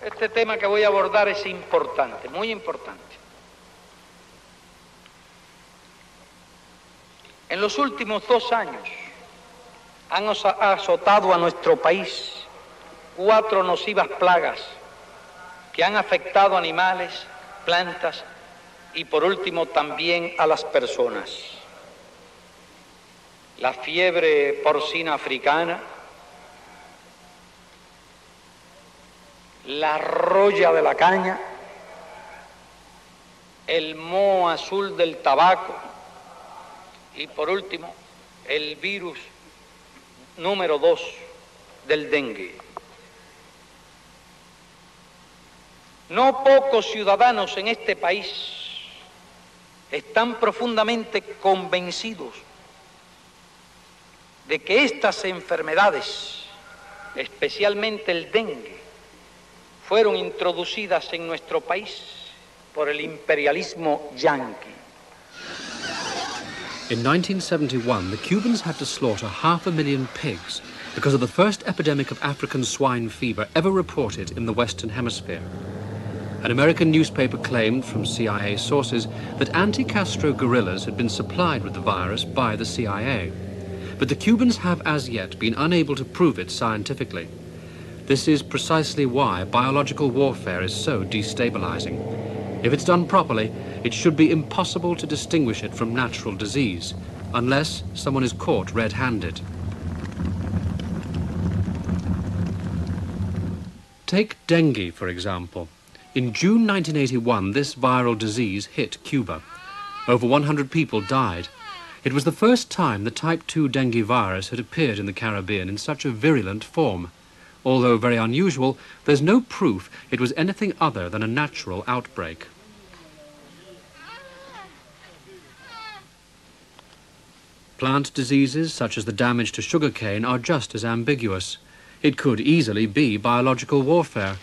Este tema que voy a abordar es importante, muy importante. En los últimos 2 años han azotado a nuestro país 4 nocivas plagas que han afectado a animales, plantas y por último también a las personas. La fiebre porcina africana, la roya de la caña, el moho azul del tabaco y por último el virus número 2 del dengue. No pocos ciudadanos en este país están profundamente convencidos de que estas enfermedades, especialmente el dengue, fueron introducidas en nuestro país por el imperialismo yanqui. In 1971, the Cubans had to slaughter 500,000 pigs because of the first epidemic of African swine fever ever reported in the Western Hemisphere. An American newspaper claimed from CIA sources that anti-Castro guerrillas had been supplied with the virus by the CIA. But the Cubans have as yet been unable to prove it scientifically. This is precisely why biological warfare is so destabilizing. If it's done properly, it should be impossible to distinguish it from natural disease, unless someone is caught red-handed. Take dengue, for example. In June 1981, this viral disease hit Cuba. Over 100 people died. It was the first time the type 2 dengue virus had appeared in the Caribbean in such a virulent form. Although very unusual, there's no proof it was anything other than a natural outbreak. Plant diseases, such as the damage to sugarcane, are just as ambiguous. It could easily be biological warfare.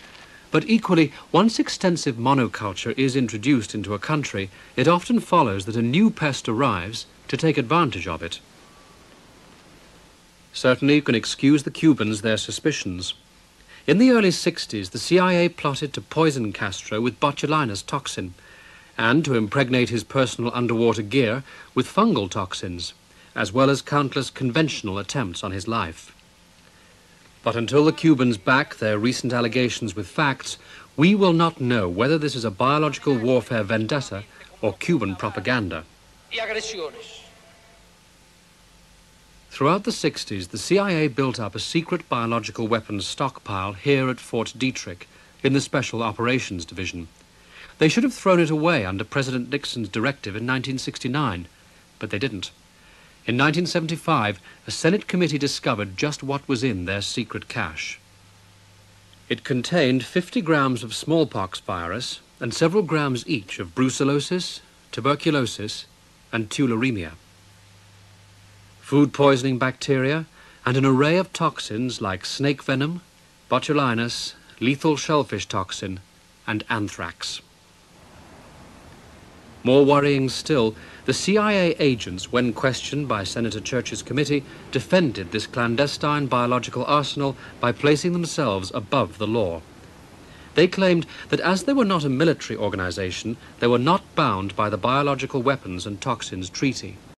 But equally, once extensive monoculture is introduced into a country, it often follows that a new pest arrives to take advantage of it. Certainly you can excuse the Cubans their suspicions. In the early 60s, the CIA plotted to poison Castro with botulinus toxin and to impregnate his personal underwater gear with fungal toxins, as well as countless conventional attempts on his life. But until the Cubans back their recent allegations with facts, we will not know whether this is a biological warfare vendetta or Cuban propaganda. Throughout the 60s, the CIA built up a secret biological weapons stockpile here at Fort Detrick in the Special Operations Division. They should have thrown it away under President Nixon's directive in 1969, but they didn't. In 1975, a Senate committee discovered just what was in their secret cache. It contained 50 grams of smallpox virus and several grams each of brucellosis, tuberculosis, and tularemia. Food poisoning bacteria, and an array of toxins like snake venom, botulinus, lethal shellfish toxin, and anthrax. More worrying still, the CIA agents, when questioned by Senator Church's committee, defended this clandestine biological arsenal by placing themselves above the law. They claimed that as they were not a military organization, they were not bound by the Biological Weapons and Toxins Treaty.